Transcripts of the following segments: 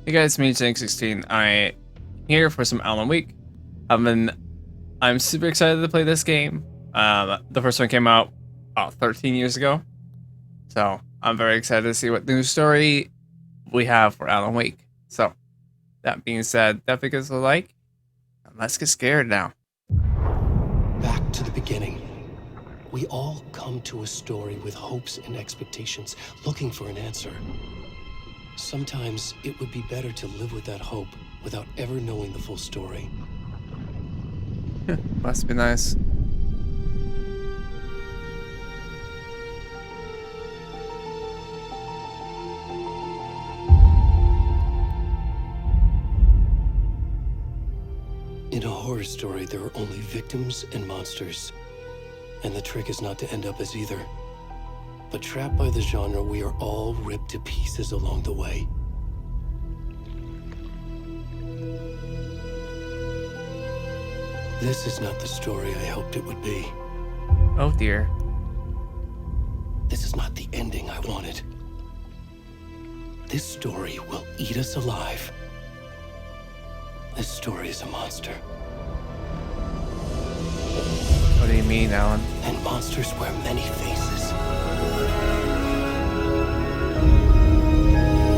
Hey guys, me Jake16. I here for some Alan Wake. I'm super excited to play this game. The first one came out 13 years ago, so I'm very excited to see what new story we have for Alan Wake. So that being said, definitely give us a like. And let's get scared now. Back to the beginning. We all come to a story with hopes and expectations, looking for an answer. Sometimes it would be better to live with that hope without ever knowing the full story. Must be nice. In a horror story, there are only victims and monsters. And the trick is not to end up as either. But trapped by the genre, we are all ripped to pieces along the way. This is not the story I hoped it would be. Oh dear. This is not the ending I wanted. This story will eat us alive. This story is a monster. What do you mean, Alan? And monsters wear many faces.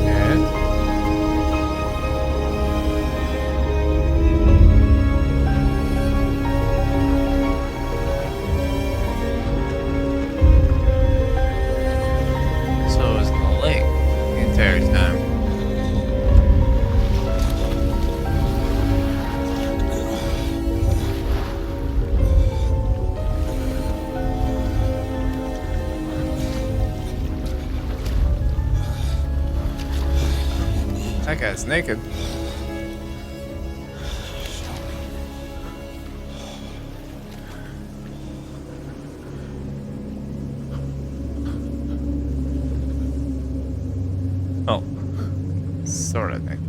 Yeah. So it's the lake the entire time. That guy's naked. Oh, sort of naked.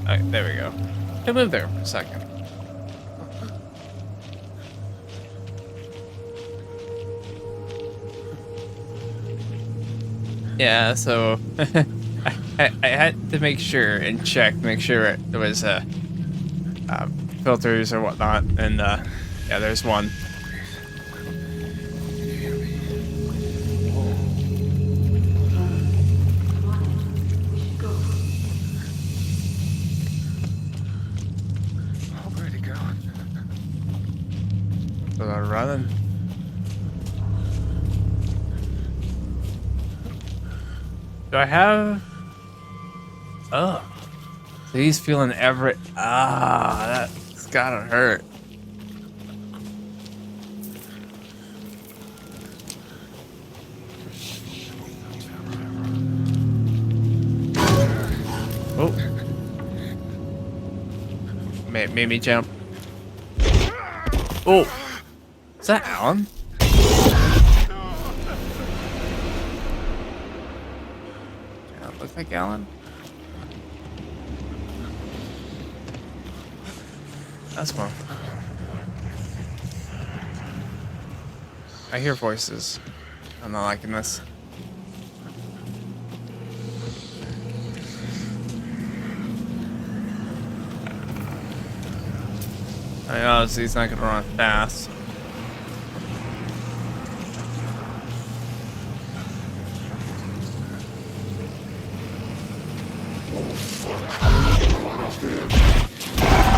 Alright, there we go. I lived there for a second. Yeah, so I had to make sure and check, make sure there was filters or whatnot, and yeah, there's one. Where'd he go? So they're running. Do I have? Oh, so he's feeling every. That's gotta hurt. Oh, made me jump. Oh, is that Alan? Looks like Alan. That's one. I hear voices. I'm not liking this. I know he's not gonna run fast.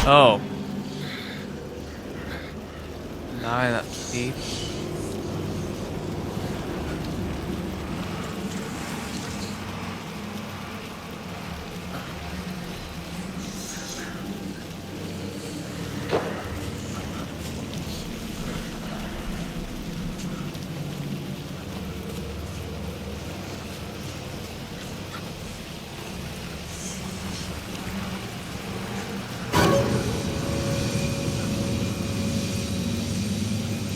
Oh. 9 feet.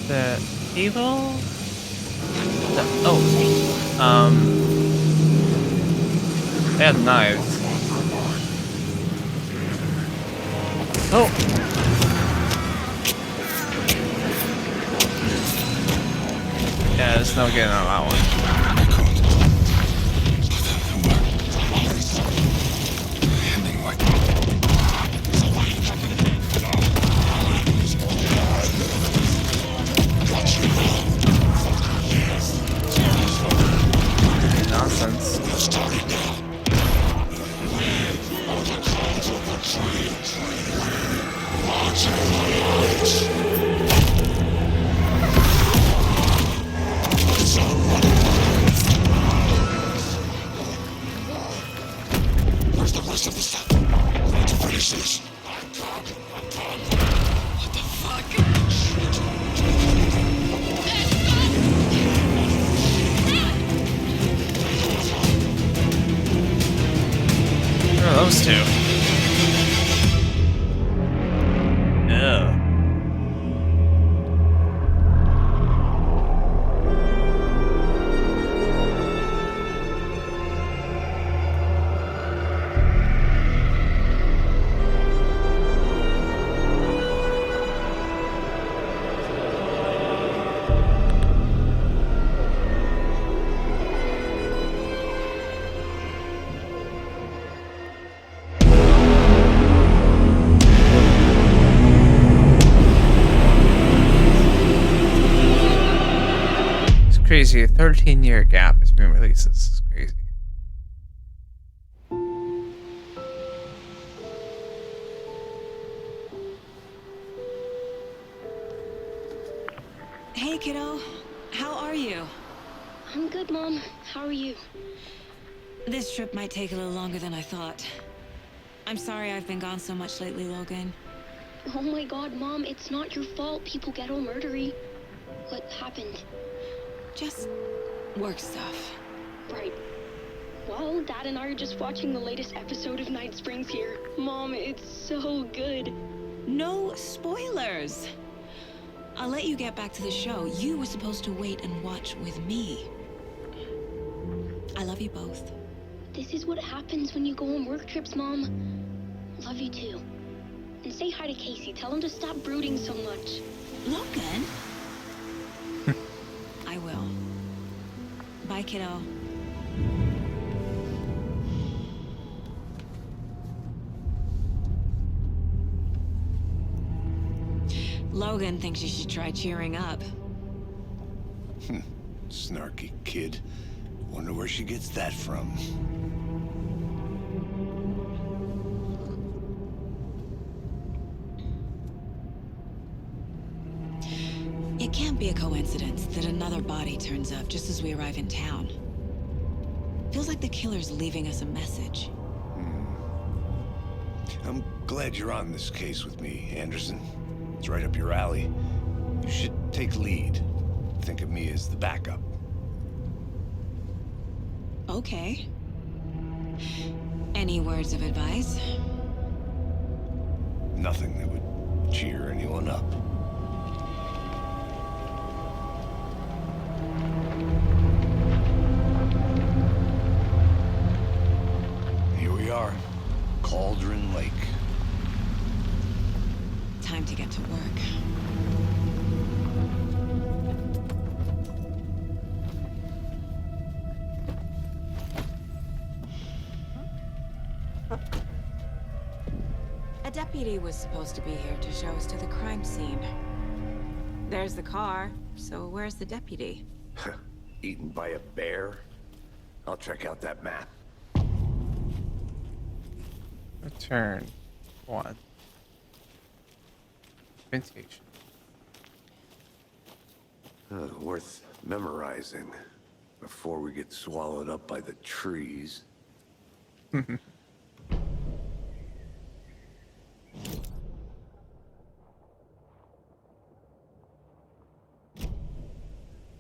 The evil? They have knives. Oh! There's no getting on that one. Nonsense. Where's the rest of the stuff? To finish this. What the fuck? Who are those two? Ew. Crazy, a 13-year gap between releases. It's crazy. Hey, kiddo. How are you? I'm good, Mom. How are you? This trip might take a little longer than I thought. I'm sorry I've been gone so much lately, Logan. Oh my god, Mom, it's not your fault people get all murdery. What happened? Just work stuff. Right. Well, Dad and I are just watching the latest episode of Night Springs here. Mom, it's so good. No spoilers! I'll let you get back to the show. You were supposed to wait and watch with me. I love you both. This is what happens when you go on work trips, Mom. Love you too. And say hi to Casey. Tell him to stop brooding so much. Logan? I will. Bye, kiddo. Logan thinks you should try cheering up. Snarky kid. Wonder where she gets that from. It can't be a coincidence that another body turns up just as we arrive in town. Feels like the killer's leaving us a message. I'm glad you're on this case with me, Anderson. It's right up your alley. You should take lead. Think of me as the backup. Okay. Any words of advice? Nothing that would cheer anyone up. Here we are. Cauldron Lake. Time to get to work. A deputy was supposed to be here to show us to the crime scene. There's the car, so where's the deputy? Eaten by a bear? I'll check out that map. Return 1. Vintage. Worth memorizing before we get swallowed up by the trees. You're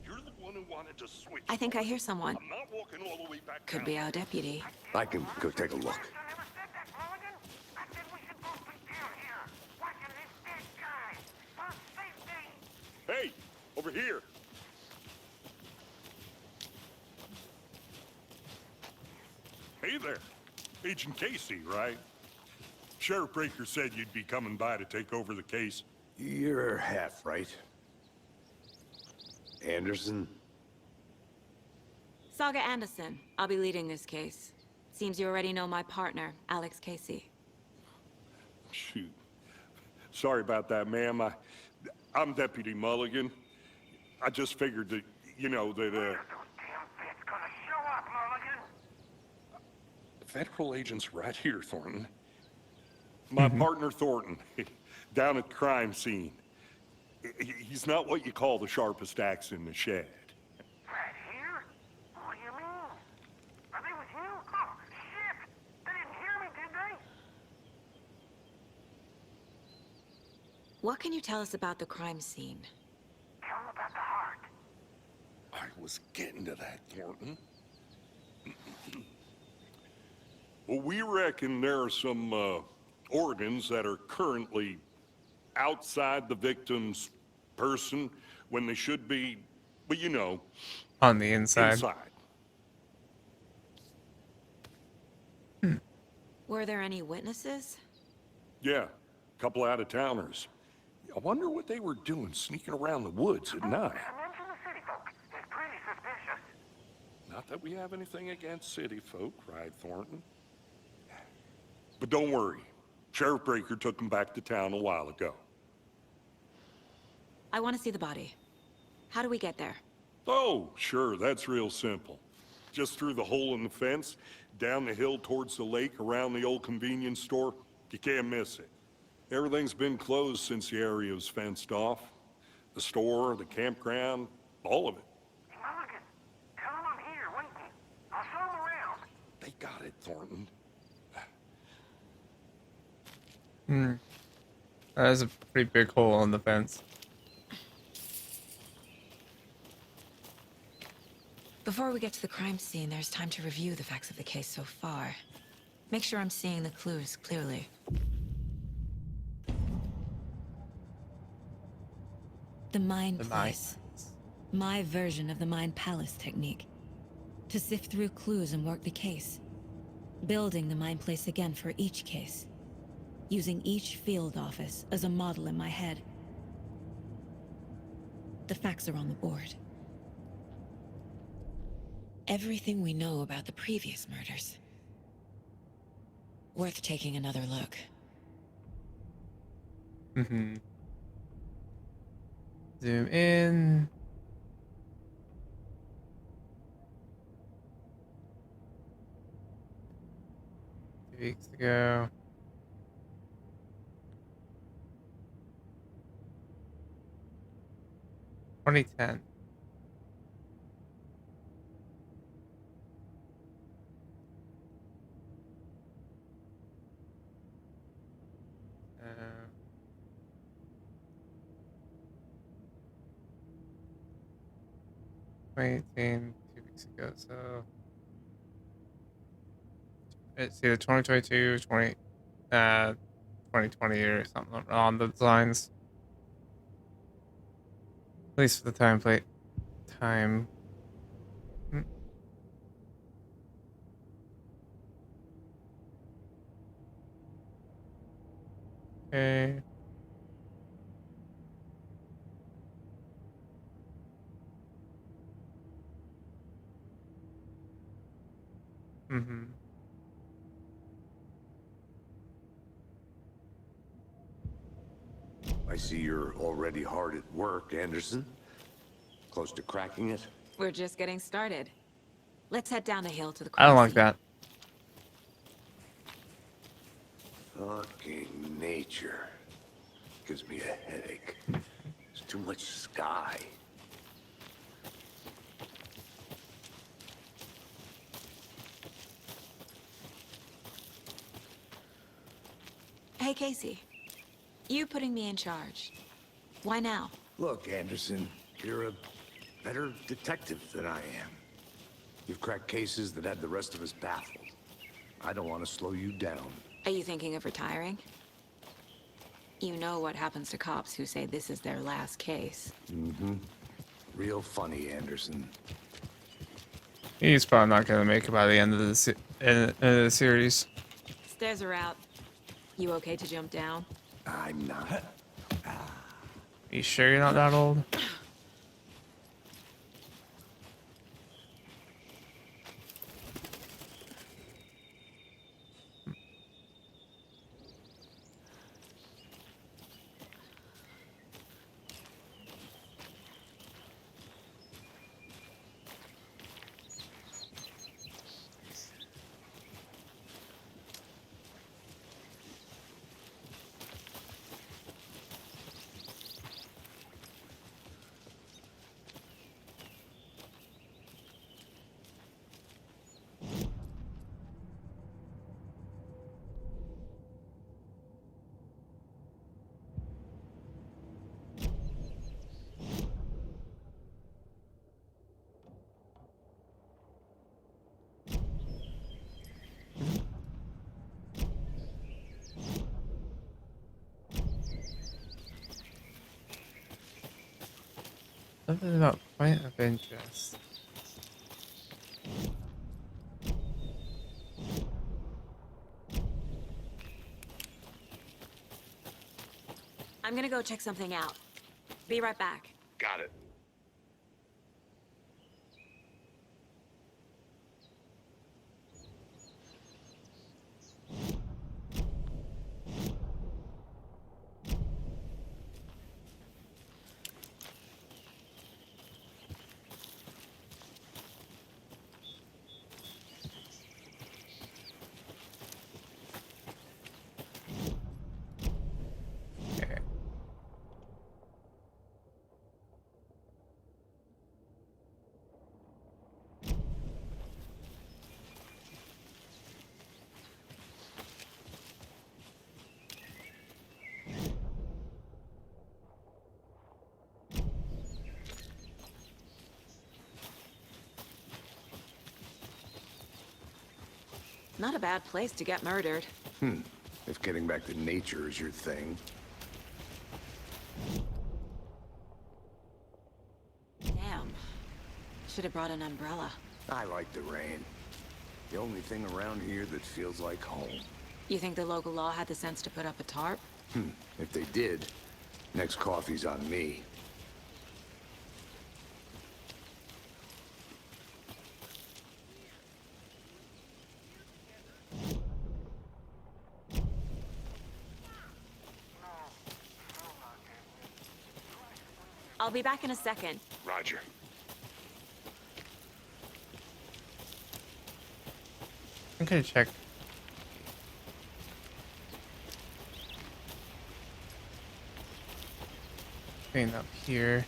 the one who wanted to switch. I think I hear someone. I'm not walking all the way back Could down. be our deputy. I can go take a look. Hey, over here. Hey there. Agent Casey, right? Sheriff Breaker said you'd be coming by to take over the case. You're half right. Anderson, Saga Anderson. I'll be leading this case. Seems you already know my partner, Alex Casey. Shoot. Sorry about that, ma'am. I'm Deputy Mulligan. I just figured that, you know, that, Federal agent's right here, Thornton. My partner, Thornton, down at the crime scene. He's not what you call the sharpest axe in the shed. Right here? What do you mean? Are they with you? Oh, shit! They didn't hear me, did they? What can you tell us about the crime scene? Tell them about the heart. I was getting to that, Thornton. Well, we reckon there are some organs that are currently outside the victim's person when they should be, well, you know, On the inside. inside. Were there any witnesses? Yeah, a couple out-of-towners. I wonder what they were doing sneaking around the woods at night. I mentioned the city folk. It's pretty suspicious. Not that we have anything against city folk, right, Thornton? But don't worry. Sheriff Breaker took them back to town a while ago. I want to see the body. How do we get there? Oh, sure, that's real simple. Just through the hole in the fence, down the hill towards the lake, around the old convenience store. You can't miss it. Everything's been closed since the area was fenced off. The store, the campground, all of it. Hey, Mulligan, tell them I'm here, waiting. I'll show them around. They got it, Thornton. That is a pretty big hole in the fence. Before we get to the crime scene, there's time to review the facts of the case so far. Make sure I'm seeing the clues clearly. The Mind Place. My version of the Mind Palace technique. To sift through clues and work the case. Building the Mind Place again for each case. Using each field office as a model in my head. The facts are on the board. Everything we know about the previous murders. Worth taking another look. Zoom in. Two weeks ago. (2010). Uh, 2018, 2 weeks ago, so it's either 2022, 2020 or something along those lines. At least for the time. Okay. I see you're already hard at work, Anderson. Close to cracking it? We're just getting started. Let's head down the hill to the I don't crime like scene. that. Fucking nature. Gives me a headache. There's too much sky. Hey, Casey. You putting me in charge. Why now? Look, Anderson, you're a better detective than I am. You've cracked cases that had the rest of us baffled. I don't want to slow you down. Are you thinking of retiring? You know what happens to cops who say this is their last case. Real funny, Anderson. He's probably not gonna make it by the end of the series. Stairs are out. You okay to jump down? I'm not. You sure you're not that old? Something about point of interest. I'm gonna go check something out. Be right back. Got it. Okay. Not a bad place to get murdered. If getting back to nature is your thing. Damn. Should have brought an umbrella. I like the rain. The only thing around here that feels like home. You think the local law had the sense to put up a tarp? If they did, next coffee's on me. I'll be back in a second. Roger. I'm gonna check. Clean up here.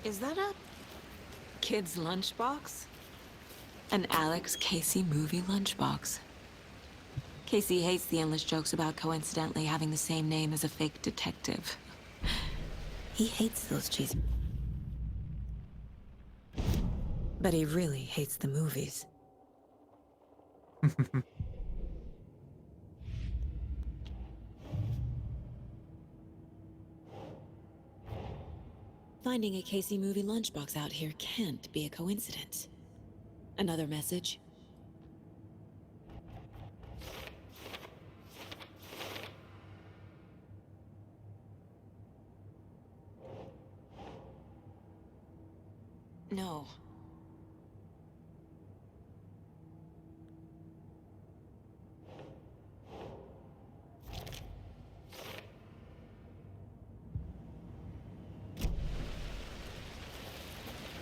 Is that a kid's lunchbox? An Alex Casey movie lunchbox. Casey hates the endless jokes about coincidentally having the same name as a fake detective. He hates those cheese. But he really hates the movies. Finding a Casey movie lunchbox out here can't be a coincidence. Another message? No.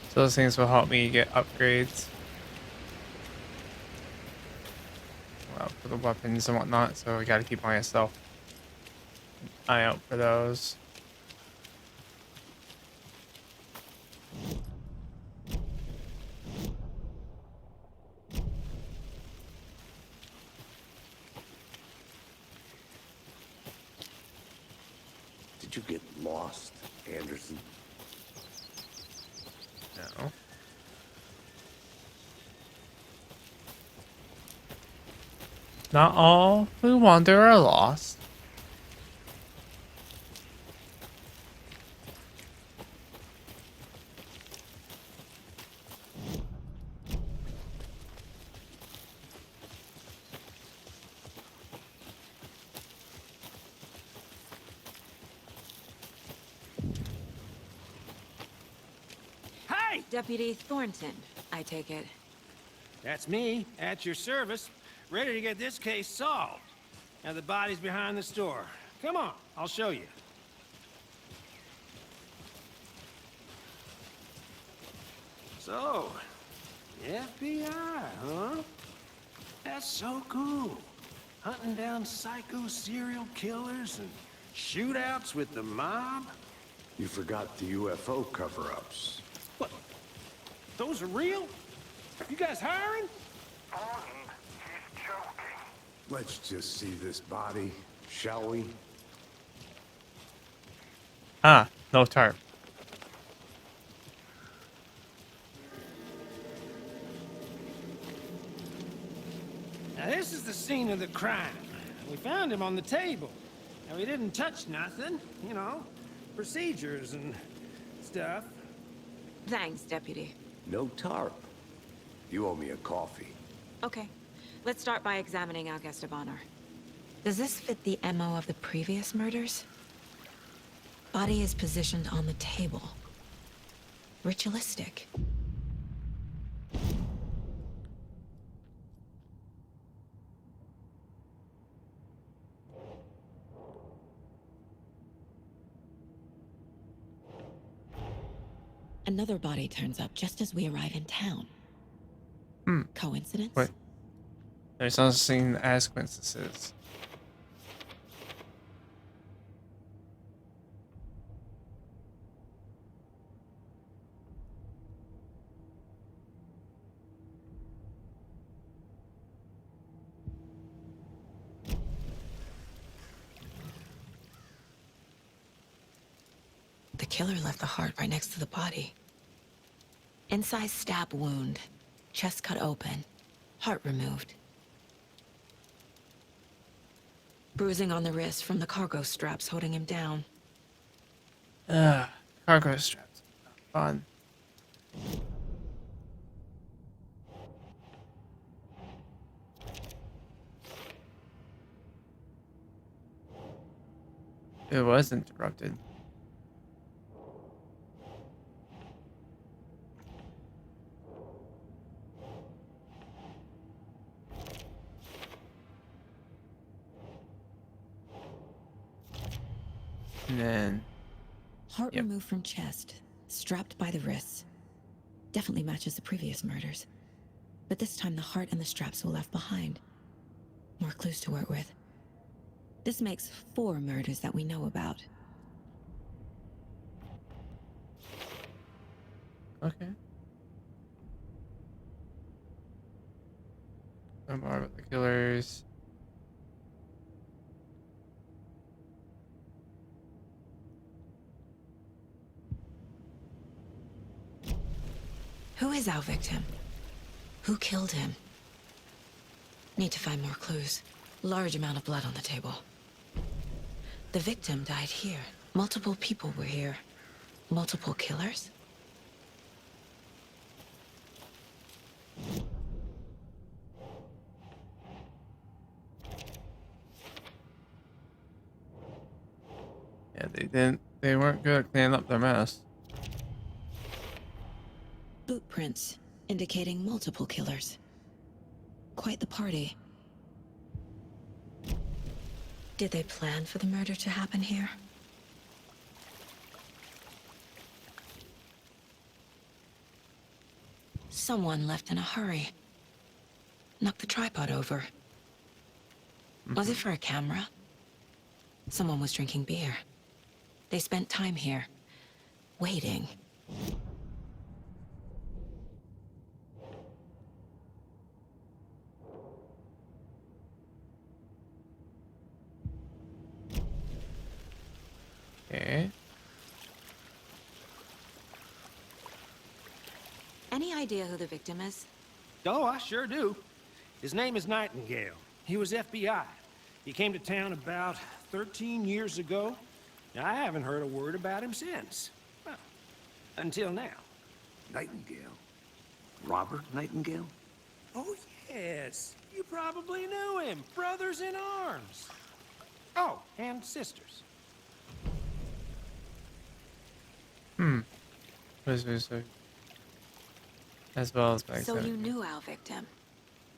So those things will help me get upgrades. Well, for the weapons and whatnot, so we gotta keep myself an eye out for those. Did you get lost, Anderson? No. Not all who wander are lost. Hey! Deputy Thornton, I take it. That's me, at your service, ready to get this case solved. Now the body's behind the store. Come on, I'll show you. So, the FBI, huh? That's so cool. Hunting down psycho serial killers and shootouts with the mob. You forgot the UFO cover-ups. What? Those are real? You guys hiring? Thornton, he's joking. Let's just see this body shall we? Ah, no tarp. Now, this is the scene of the crime. We found him on the table. Now, he didn't touch nothing, you know, procedures and stuff. Thanks, Deputy. No tarp. You owe me a coffee. Okay, let's start by examining our guest of honor. Does this fit the MO of the previous murders? Body is positioned on the table. Ritualistic. Another body turns up just as we arrive in town. Coincidence? Wait. There's no such thing as coincidences. The killer left the heart right next to the body. Incised stab wound. Chest cut open. Heart removed. Bruising on the wrist from the cargo straps holding him down. Cargo straps. Fun. It was interrupted. And then Heart removed from chest, strapped by the wrists. Definitely matches the previous murders. But this time the heart and the straps were left behind. More clues to work with. This makes 4 murders that we know about. okay. No more about the killers. Who is our victim? Who killed him? Need to find more clues. Large amount of blood on the table. The victim died here. Multiple people were here. Multiple killers? Yeah, they weren't good at cleaning up their mess. Boot prints, indicating multiple killers. Quite the party. Did they plan for the murder to happen here? Someone left in a hurry. Knocked the tripod over. Was it for a camera? Someone was drinking beer. They spent time here, waiting. Okay. Any idea who the victim is? Oh, I sure do. His name is Nightingale. He was FBI. He came to town about 13 years ago. I haven't heard a word about him since. Well, until now. Nightingale? Robert Nightingale? Oh, yes. You probably knew him. Brothers in arms. Oh, and sisters. As well as back So then. you knew our victim.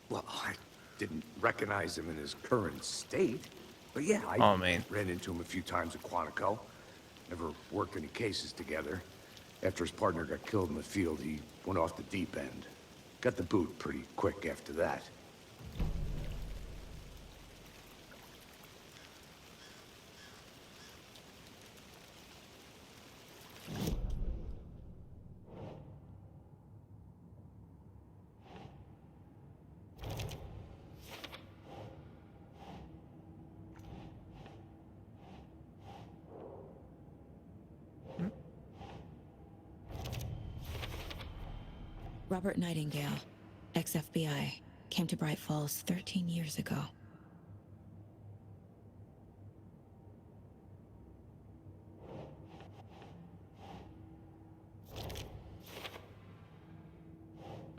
Well, I didn't recognize him in his current state. But yeah, I Oh, man. ran into him a few times at Quantico. Never worked any cases together. After his partner got killed in the field, he went off the deep end. Got the boot pretty quick after that. Robert Nightingale, ex-FBI, came to Bright Falls 13 years ago.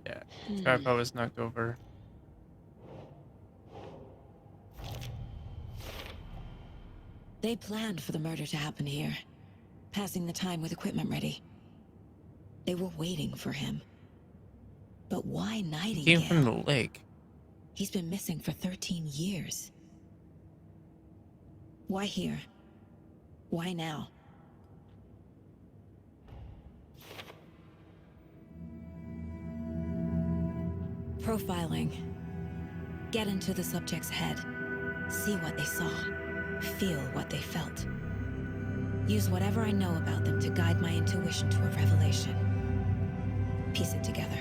Yeah, tripod was knocked over. They planned for the murder to happen here, passing the time with equipment ready. They were waiting for him. But why Nightingale? Came from the lake. He's been missing for 13 years. Why here? Why now? Profiling. Get into the subject's head. See what they saw. Feel what they felt. Use whatever I know about them to guide my intuition to a revelation. Piece it together.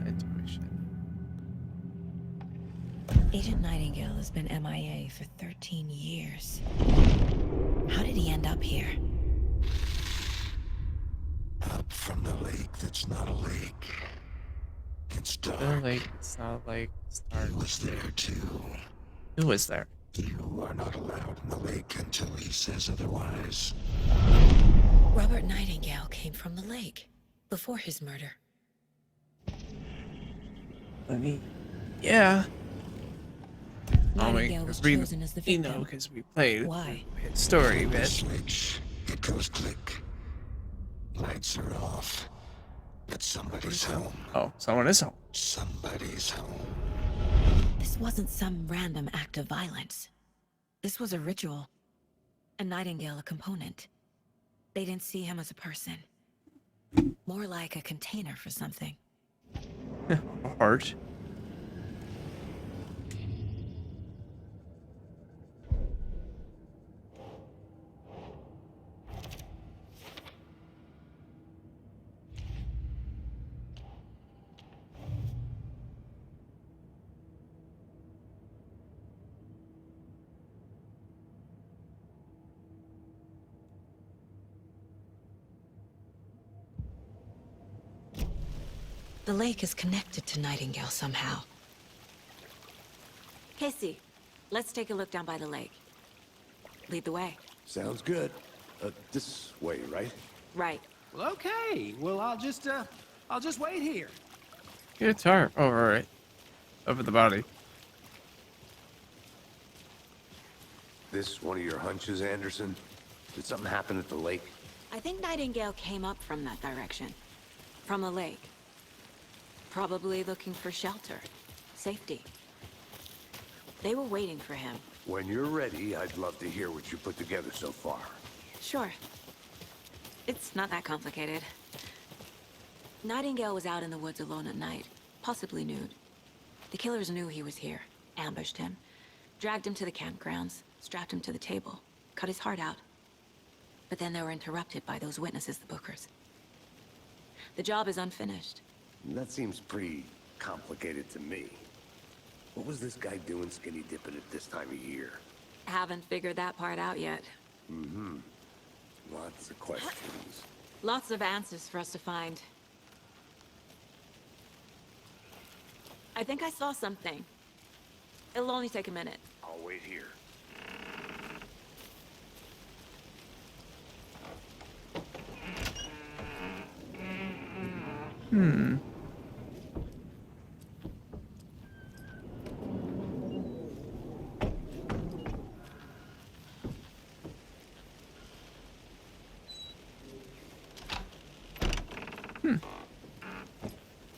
Intuition. Agent Nightingale has been MIA for 13 years. How did he end up here? Up from the lake that's not a lake. It's dark. The lake. It's not a lake. It's dark. He was there too. Who was there? You are not allowed in the lake until he says otherwise. Robert Nightingale came from the lake before his murder. Yeah. Nightingale was chosen as the You victim. know, because we played. Why? His story a bit. Switch. It goes click. Lights are off. But somebody's home. Oh, someone is home. Somebody's home. This wasn't some random act of violence. This was a ritual. And Nightingale a component. They didn't see him as a person. More like a container for something. A heart. The lake is connected to Nightingale somehow. Casey, let's take a look down by the lake. Lead the way. Sounds good. This way, right? Right. Well, okay. Well, I'll just wait here. Get a tarp over it. Over the body. This one of your hunches, Anderson? Did something happen at the lake? I think Nightingale came up from that direction. From the lake. Probably looking for shelter. Safety. They were waiting for him. When you're ready, I'd love to hear what you put together so far. Sure. It's not that complicated. Nightingale was out in the woods alone at night, possibly nude. The killers knew he was here, ambushed him, dragged him to the campgrounds, strapped him to the table, cut his heart out. But then they were interrupted by those witnesses, the Bookers. The job is unfinished. That seems pretty complicated to me. What was this guy doing skinny dipping at this time of year? Haven't figured that part out yet. Mm-hmm. Lots of questions. Lots of answers for us to find. I think I saw something. It'll only take a minute. I'll wait here.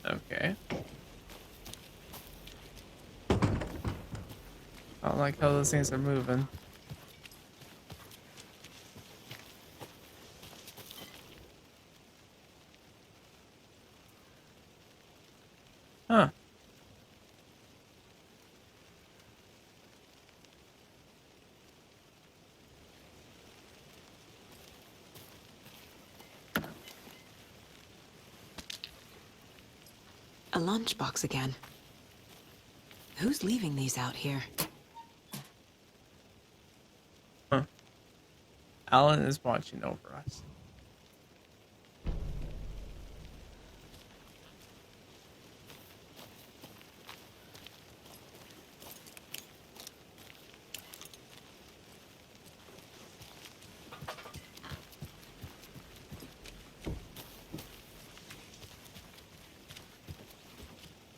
Okay. I don't like how those things are moving. Huh. A lunchbox again. Who's leaving these out here? Alan is watching over us.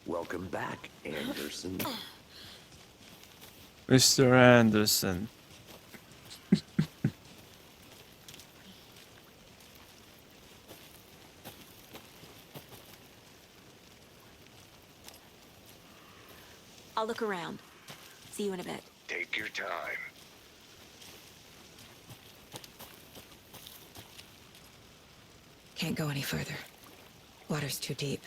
Welcome back, Anderson. Mr. Anderson. I'll look around. See you in a bit. Take your time. Can't go any further. Water's too deep.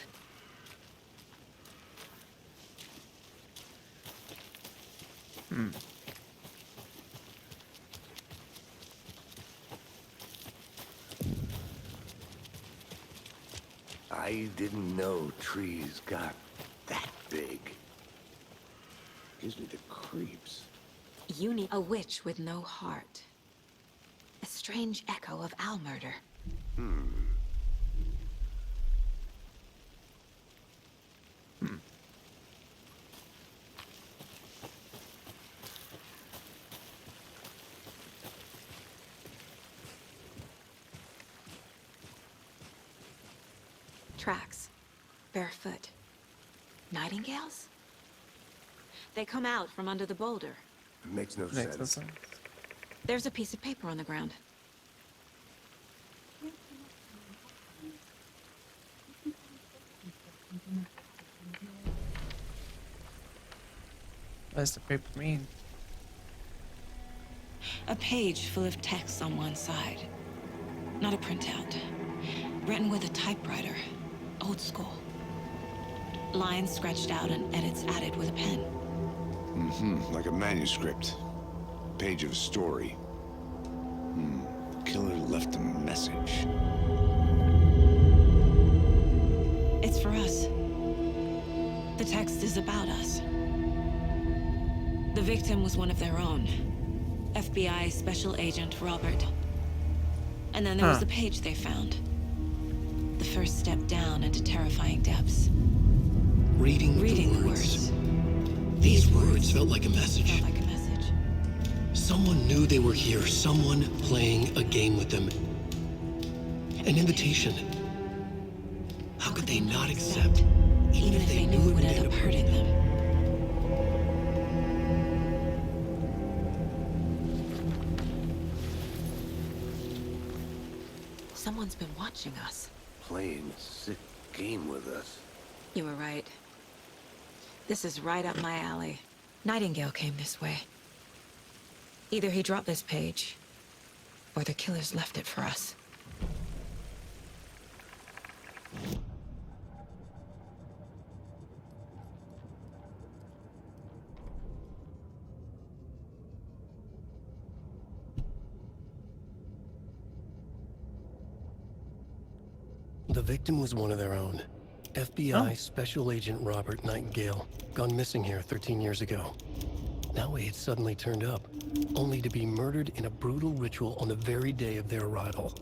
I didn't know trees got that big. Gives me the creeps. You need a witch with no heart. A strange echo of owl murder. Tracks. Barefoot. Nightingales? They come out from under the boulder. Makes no Makes no sense. sense. There's a piece of paper on the ground. What does the paper mean? A page full of text on one side. Not a printout. Written with a typewriter. Old school. Lines scratched out and edits added with a pen. Like a manuscript. Page of a story. The killer left a message. It's for us. The text is about us. The victim was one of their own. FBI Special Agent Robert. And then there was the page they found. The first step down into terrifying depths. Reading Reading the words. These words felt like a message. Felt like a message. Someone knew they were here. Someone playing a game with them. An invitation. How could they not accept, Even if they knew it would end up hurting them. Someone's been watching us. Playing a sick game with us. You were right. This is right up my alley. Nightingale came this way. Either he dropped this page, or the killers left it for us. The victim was one of their own. FBI Special Agent Robert Nightingale, gone missing here 13 years ago. Now he had suddenly turned up, only to be murdered in a brutal ritual on the very day of their arrival.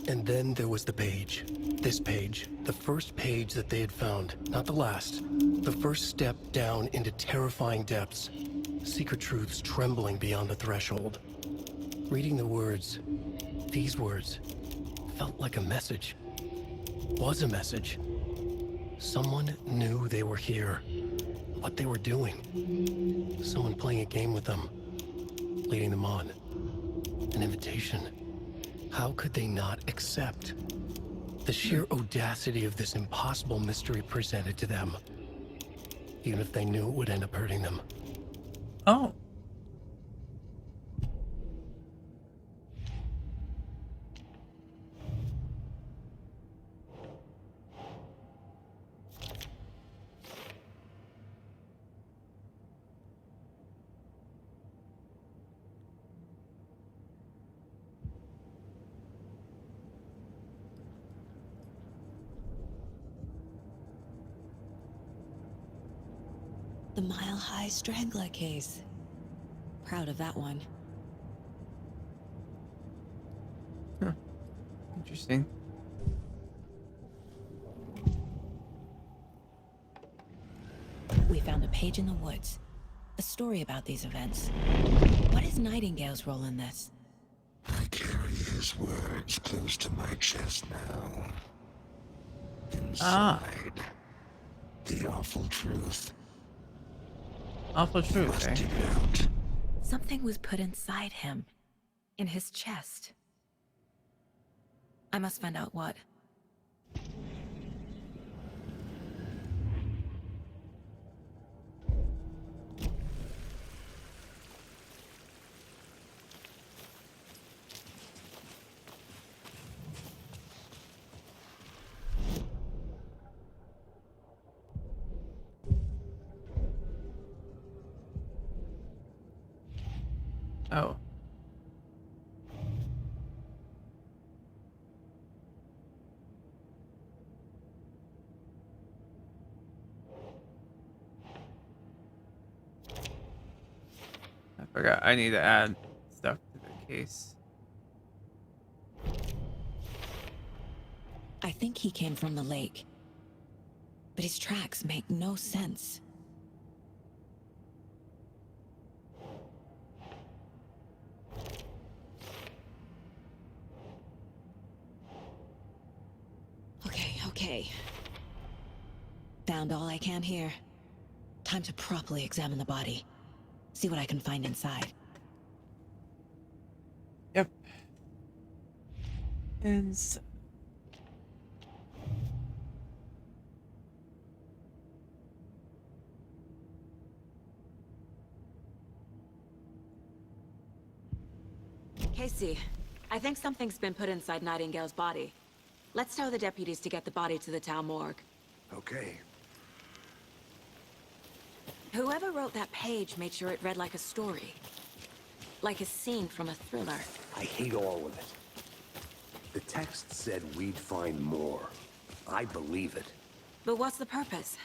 And then there was the page. This page, the first page that they had found, not the last. The first step down into terrifying depths. Secret truths trembling beyond the threshold. Reading the words, these words, felt like a message. Was a message. Someone knew they were here, what they were doing. Someone playing a game with them, leading them on. An invitation. How could they not accept? The sheer audacity of this impossible mystery presented to them, even if they knew it would end up hurting them. Oh. The Mile High Strangler case. Proud of that one. interesting. We found a page in the woods. A story about these events. What is Nightingale's role in this? I carry his words close to my chest now. Inside, the awful truth. Awful truth, Must eh? dig out. Something was put inside him. In his chest. I must find out what. Oh. I forgot. I need to add stuff to the case. I think he came from the lake. But his tracks make no sense. Okay. Found all I can here. Time to properly examine the body. See what I can find inside. Yep. And Casey, I think something's been put inside Nightingale's body. Let's tell the deputies to get the body to the town morgue. Okay. Whoever wrote that page made sure it read like a story. Like a scene from a thriller. I hate all of it. The text said we'd find more. I believe it. But what's the purpose?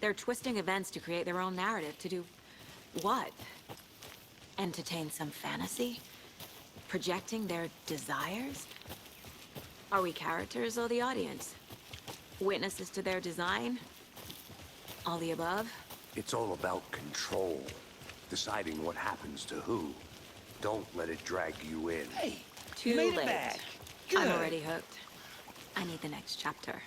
They're twisting events to create their own narrative. To do what? Entertain some fantasy? Projecting their desires? Are we characters or the audience? Witnesses to their design? All the above? It's all about control. Deciding what happens to who. Don't let it drag you in. Hey, Too you made late. it back. I'm Good. already hooked. I need the next chapter.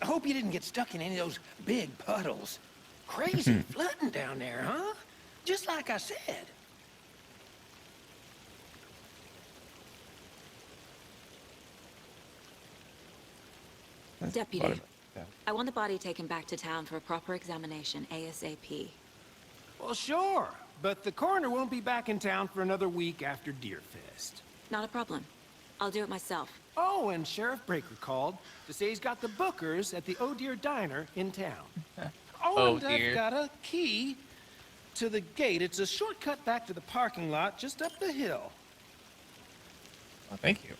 I hope you didn't get stuck in any of those big puddles. Crazy flooding down there, huh? Just like I said. Deputy, I want the body taken back to town for a proper examination, ASAP. Well, sure. But the coroner won't be back in town for another week after Deerfest. Not a problem. I'll do it myself. Oh, and Sheriff Breaker called to say he's got the Bookers at the Oh Dear Diner in town. Oh, and dear. I've got a key to the gate. It's a shortcut back to the parking lot just up the hill. Oh, thank you.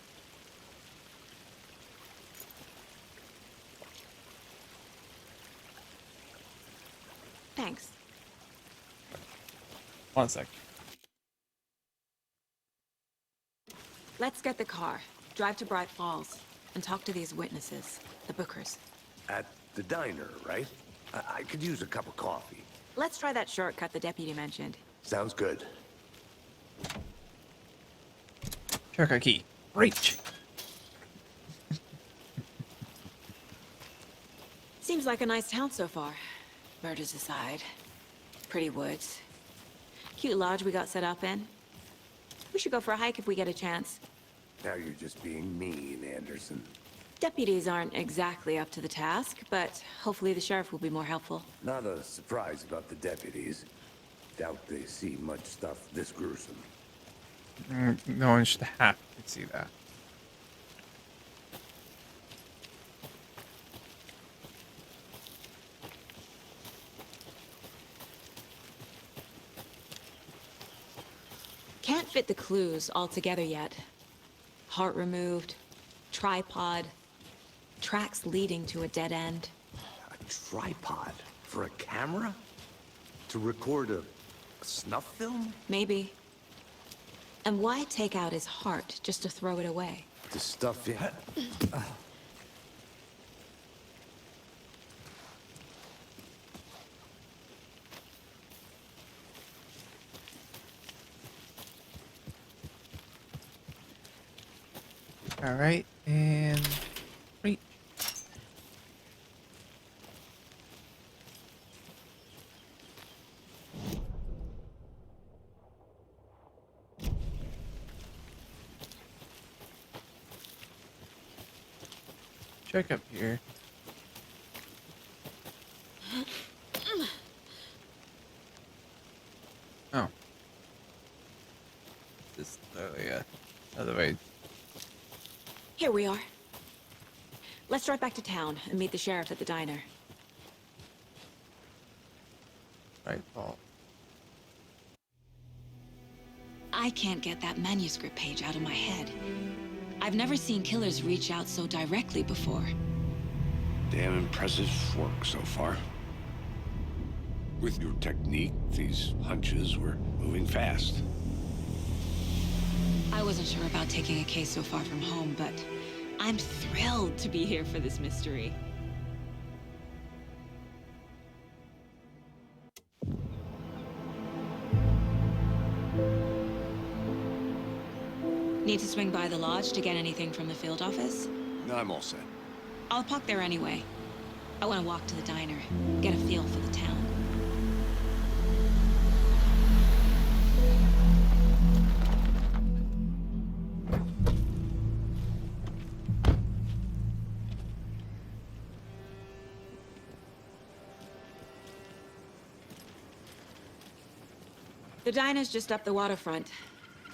Thanks. 1 sec. Let's get the car, drive to Bright Falls, and talk to these witnesses, the Bookers. At the diner, right? I could use a cup of coffee. Let's try that shortcut the deputy mentioned. Sounds good. Shortcut key. Reach. Seems like a nice town so far. Murders aside. Pretty woods. Cute lodge we got set up in. We should go for a hike if we get a chance. Now you're just being mean, Anderson. Deputies aren't exactly up to the task, but hopefully the sheriff will be more helpful. Not a surprise about the deputies. Doubt they see much stuff this gruesome. No one should have to see that. Can't fit the clues all together yet. Heart removed, tripod, tracks leading to a dead end. A tripod? For a camera? To record a snuff film? Maybe. And why take out his heart just to throw it away? the stuff in. All right, and wait. Check up here. Oh. This yeah. Other way. Here we are. Let's drive back to town and meet the sheriff at the diner. Right, Paul. I can't get that manuscript page out of my head. I've never seen killers reach out so directly before. Damn impressive work so far. With your technique, these hunches were moving fast. I wasn't sure about taking a case so far from home, but I'm thrilled to be here for this mystery. Need to swing by the lodge to get anything from the field office? No, I'm all set. I'll park there anyway. I want to walk to the diner, get a feel for the town. The diner's just up the waterfront.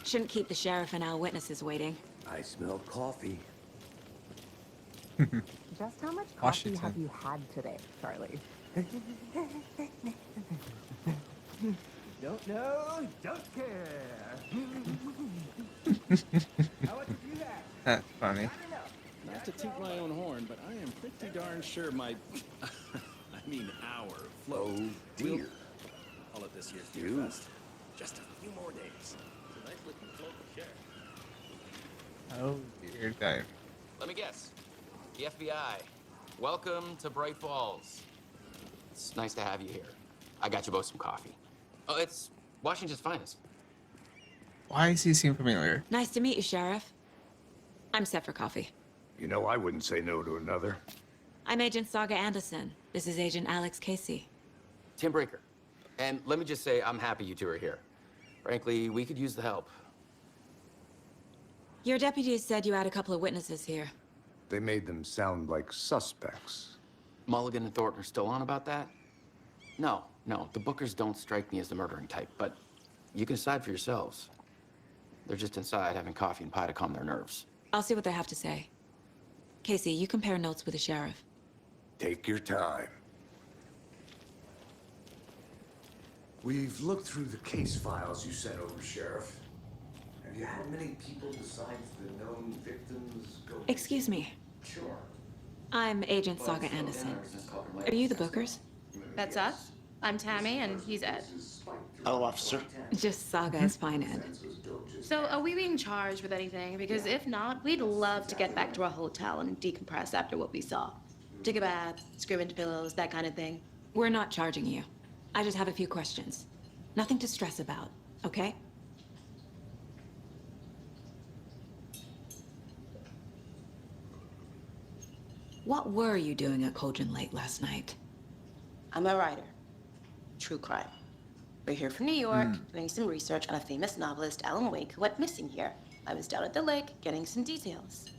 Shouldn't keep the sheriff and our witnesses waiting. I smell coffee. Just how much coffee Washington. have you had today, Charlie? Don't know, don't care. How much you got? That's funny. Not to toot my own horn, but I am pretty darn sure my, I mean our float. Oh, dear. Call it this year's Deer You. Fest. Just a few more days. A nice looking float for sheriff. Oh dear time. Let me guess. The FBI. Welcome to Bright Falls. It's nice to have you here. I got you both some coffee. Oh, it's Washington's finest. Why does he seem familiar? Nice to meet you, Sheriff. I'm set for coffee. You know, I wouldn't say no to another. I'm Agent Saga Anderson. This is Agent Alex Casey. Tim Brinker. And let me just say, I'm happy you two are here. Frankly, we could use the help. Your deputies said you had a couple of witnesses here. They made them sound like suspects. Mulligan and Thornton are still on about that? No, the Bookers don't strike me as the murdering type, but you can decide for yourselves. They're just inside having coffee and pie to calm their nerves. I'll see what they have to say. Casey, you compare notes with the sheriff. Take your time. We've looked through the case files you sent over, Sheriff. Have you had many people besides the known victims go... Excuse me. Sure. I'm Agent Saga Anderson. Are you the Bookers? That's us. I'm Tammy, and he's Ed. Hello, officer. Just Saga is fine, Ed. So, are we being charged with anything? Because if not, we'd love to get back to our hotel and decompress after what we saw. Take a bath, scream into pillows, that kind of thing. We're not charging you. I just have a few questions. Nothing to stress about, okay? What were you doing at Cauldron Lake last night? I'm a writer. True crime. We're here from New York, doing some research on a famous novelist, Alan Wake, who went missing here. I was down at the lake, getting some details.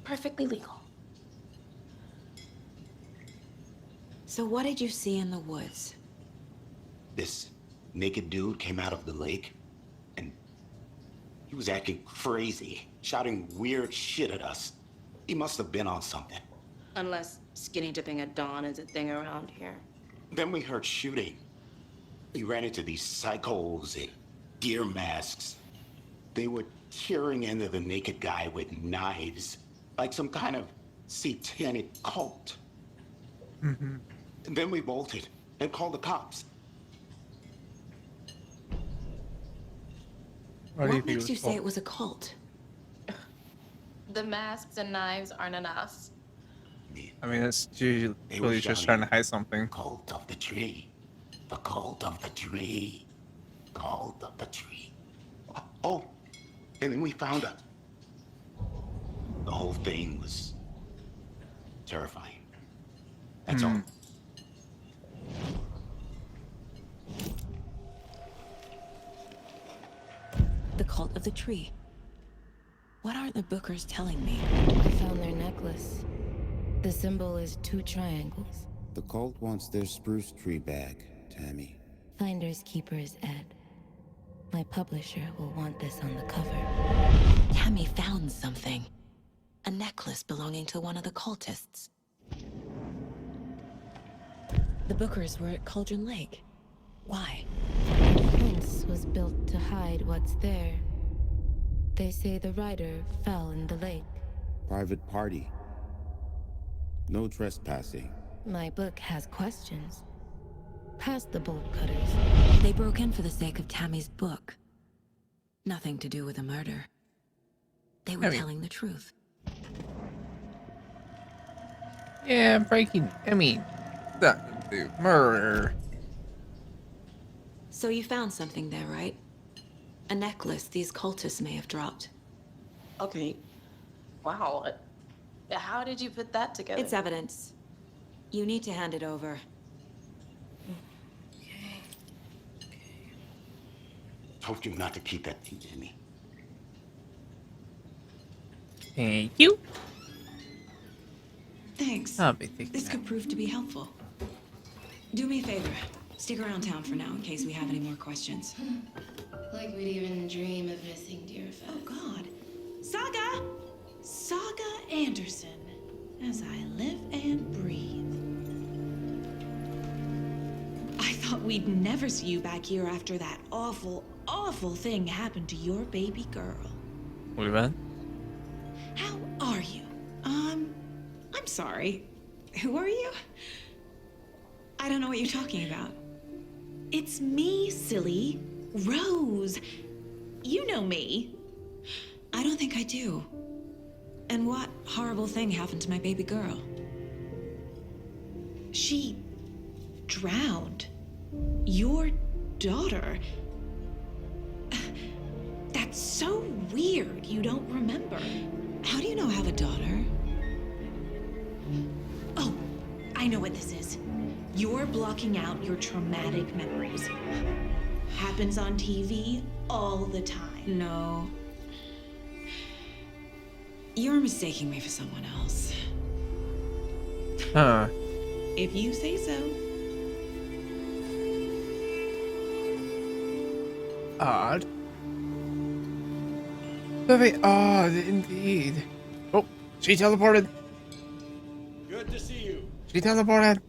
Perfectly legal. So what did you see in the woods? This naked dude came out of the lake, and he was acting crazy, shouting weird shit at us. He must have been on something. Unless skinny dipping at dawn is a thing around here. Then we heard shooting. We ran into these psychos in deer masks. They were tearing into the naked guy with knives, like some kind of satanic cult. And then we bolted and called the cops. What makes you say it was a cult? The masks and knives aren't enough. I mean, it's usually just trying to hide something. Cult of the tree. The cult of the tree. Cult of the tree. Oh, and then we found her. The whole thing was terrifying. That's all. The cult of the tree. What aren't the Bookers telling me? I found their necklace. The symbol is 2 triangles. The cult wants their spruce tree back, Tammy. Finders keepers, Ed. My publisher will want this on the cover. Tammy found something. A necklace belonging to one of the cultists. The Bookers were at Cauldron Lake. Why? The fence was built to hide what's there. They say the rider fell in the lake. Private party. No trespassing. My book has questions. Past the bolt cutters. They broke in for the sake of Tammy's book. Nothing to do with a murder. They were telling the truth. Yeah, murder. So you found something there, right? A necklace these cultists may have dropped. Okay. Wow. How did you put that together? It's evidence. You need to hand it over. Told you not to keep that thing in me. Thank you. Thanks. I'll be thinking This that. could prove to be helpful. Do me a favor. Stick around town for now in case we have any more questions. Like we'd even dream of missing Deerfest. Oh, God. Saga! Saga Anderson. As I live and breathe. I thought we'd never see you back here after that awful, awful thing happened to your baby girl. What about? How are you? I'm sorry. Who are you? I don't know what you're talking about. It's me, silly. Rose. You know me. I don't think I do. And what horrible thing happened to my baby girl? She drowned. Your daughter. That's so weird you don't remember. How do you know I have a daughter? Oh, I know what this is. You're blocking out your traumatic memories. Happens on TV all the time. No. You're mistaking me for someone else. Huh. If you say so. Odd. Very odd indeed. Oh, she teleported. Good to see you. She teleported.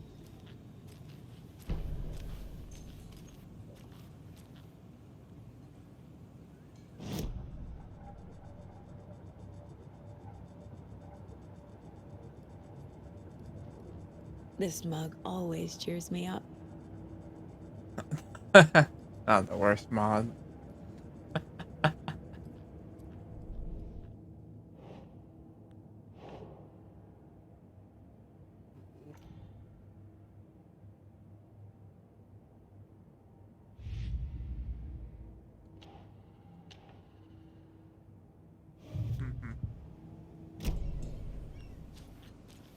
This mug always cheers me up. Not the worst mod.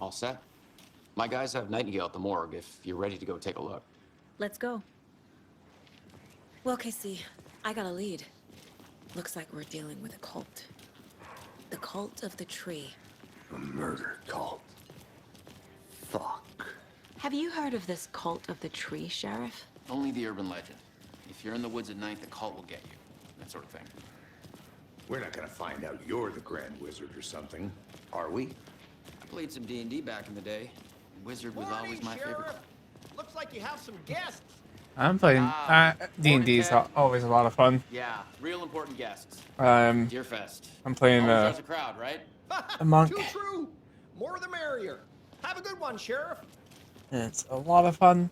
All set? My guys have Nightingale at the morgue if you're ready to go take a look. Let's go. Well, Casey, I got a lead. Looks like we're dealing with a cult. The cult of the tree. A murder cult. Fuck. Have you heard of this cult of the tree, Sheriff? Only the urban legend. If you're in the woods at night, the cult will get you. That sort of thing. We're not gonna find out you're the Grand Wizard or something, are we? I played some D&D back in the day. Wizard was always my favorite. Looks like you have some guests. I'm playing D&D is always a lot of fun. Yeah, real important guests. Deerfest. I'm playing Always draws a crowd, right? a monk. Too true. More the merrier. Have a good one, Sheriff. It's a lot of fun.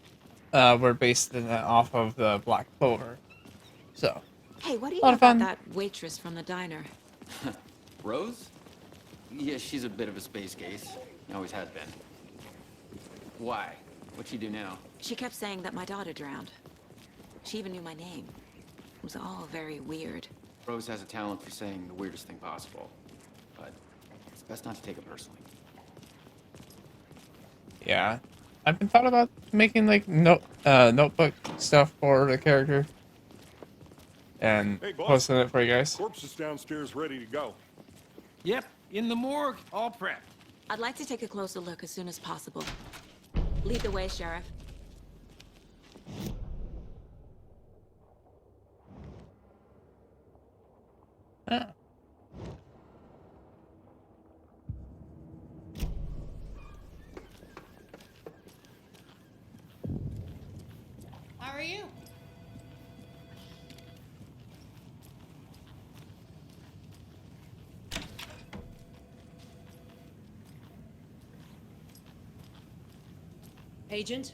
We're based off of the Black Clover, so Hey, what do you lot know of fun. about that waitress from the diner? Rose? Yeah, she's a bit of a space case. Always has been. Why? What'd she do now? She kept saying that my daughter drowned. She even knew my name. It was all very weird. Rose has a talent for saying the weirdest thing possible. But it's best not to take it personally. Yeah. I've been thought about making like notebook stuff for the character. And Hey, boss. posting it for you guys. Corpse is downstairs ready to go. Yep, in the morgue, all prepped. I'd like to take a closer look as soon as possible. Lead the way, Sheriff. Ah. How are you? Agent?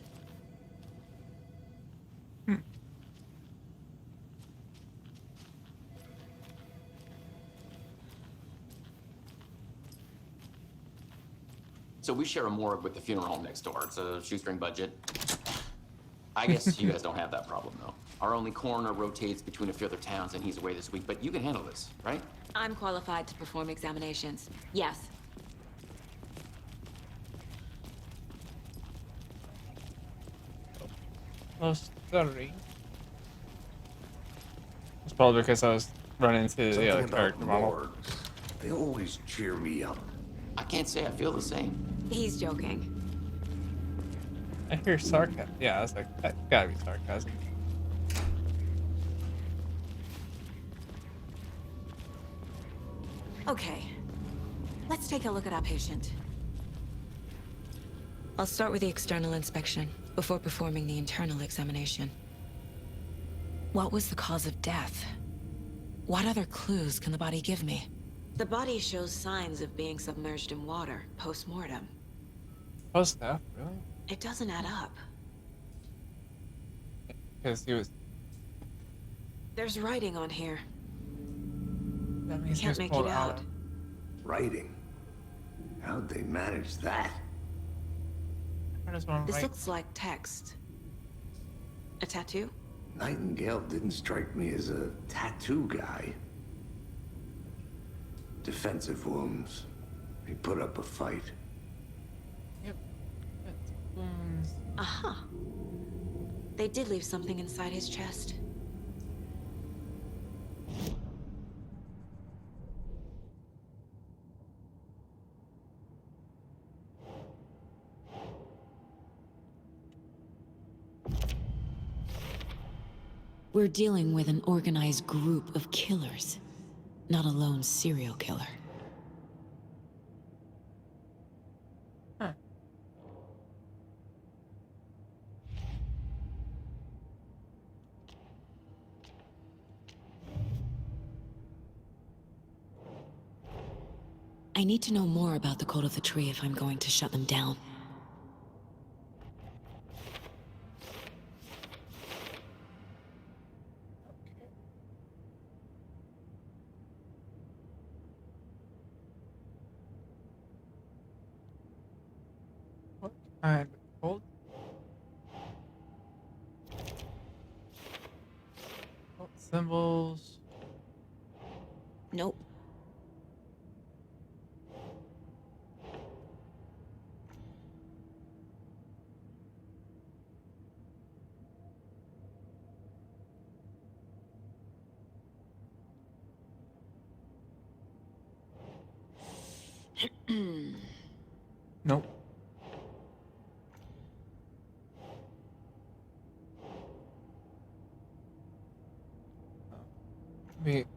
So we share a morgue with the funeral home next door. It's a shoestring budget. I guess you guys don't have that problem, though. Our only coroner rotates between a few other towns, and he's away this week. But you can handle this, right? I'm qualified to perform examinations. Yes. Most stuttering. It's probably because I was running into the Something other about character model. morgues. They always cheer me up. I can't say I feel the same. He's joking. I hear sarcasm. Yeah, I was like, that gotta be sarcasm. Okay. Let's take a look at our patient. I'll start with the external inspection before performing the internal examination. What was the cause of death? What other clues can the body give me? The body shows signs of being submerged in water post-mortem. Post-death, really? It doesn't add up. Because he was. There's writing on here. That means he Can't was make pulled it out. Writing? How'd they manage that? How does one This write? looks like text. A tattoo? Nightingale didn't strike me as a tattoo guy. Defensive wounds. He put up a fight. Yep. Aha. They did leave something inside his chest. We're dealing with an organized group of killers, not a lone serial killer. I need to know more about the Code of the Tree if I'm going to shut them down. And hold. Symbols. Nope. Nope.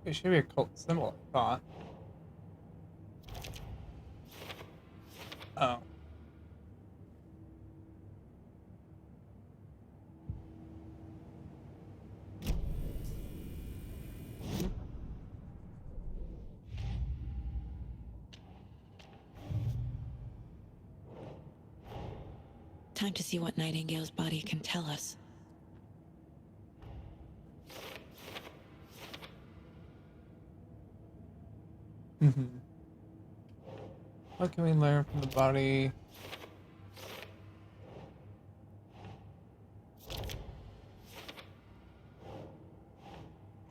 It should be a cult symbol, I thought. Oh. Time to see what Nightingale's body can tell us. Mm-hmm. What can we learn from the body?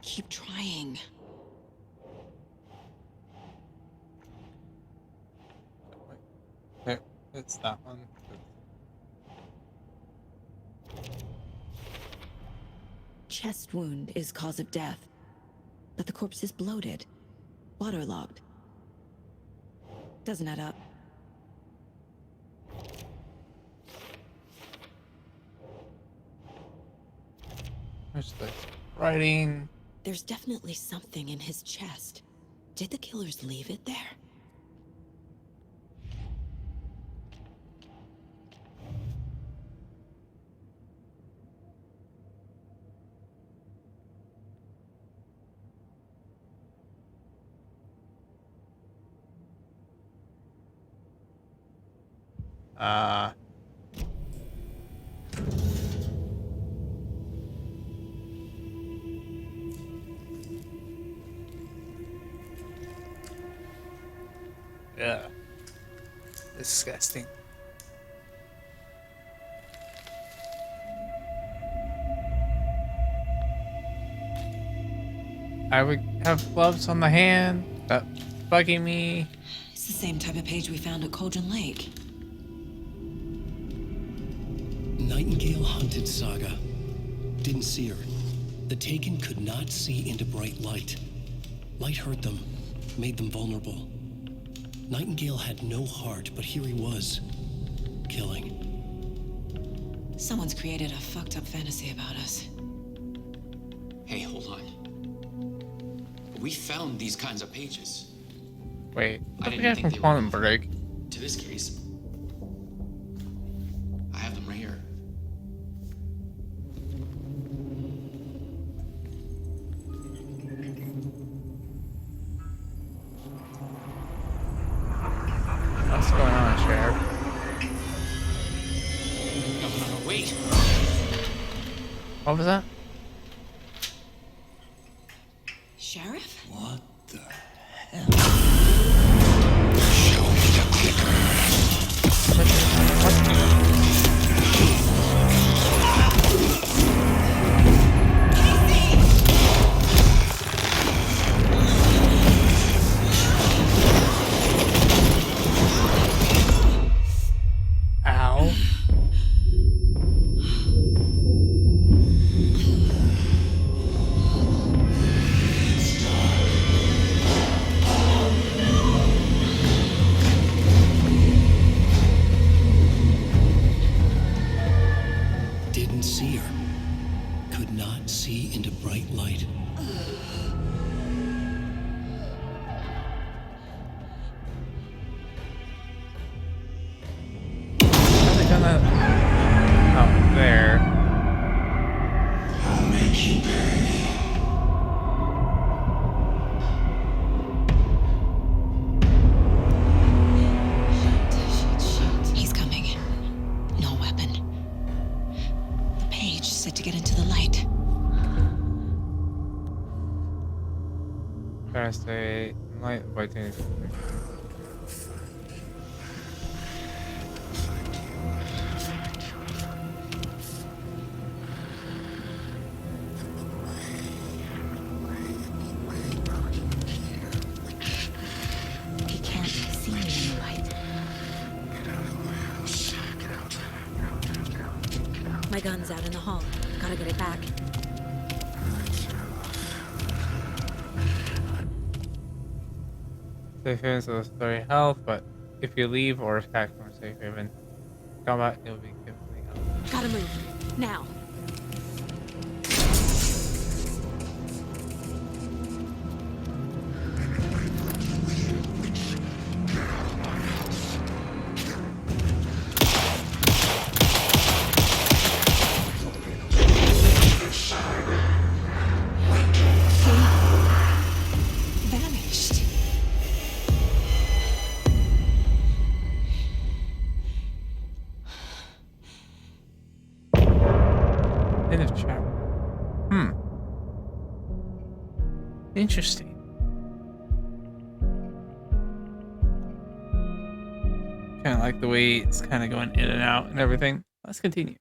Keep trying. There, it's that one. Chest wound is cause of death, but the corpse is bloated, waterlogged. Doesn't add up. Where's the writing? There's definitely something in his chest. Did the killers leave it there? Yeah. Disgusting. I would have gloves on the hand. That's bugging me. It's the same type of page we found at Cauldron Lake. Nightingale hunted Saga. Didn't see her. The Taken could not see into bright light. Light hurt them, made them vulnerable. Nightingale had no heart, but here he was, killing. Someone's created a fucked up fantasy about us. Hey, hold on. We found these kinds of pages. Wait, I what didn't the guy think from they were Quantum Break? To this case, I have them right here. What's going on, Sheriff? No, wait. What was that? Sheriff? What the hell? Show me the clicker. Ow. Didn't see her. Could not see into bright light. How's it gonna? Oh, there. I'll make you bury me. He's coming. No weapon. The page said to get into the light. Trying to stay light by doing something. He can't see me in the light. My gun's out in the hall. Gotta get it back. Safe haven so story health, but if you leave or attack from safe haven combat, it will be completely out. Gotta move. Now. Vanished. End of chapter. Interesting. Kind of like the way it's kind of going in and out and everything. Let's continue.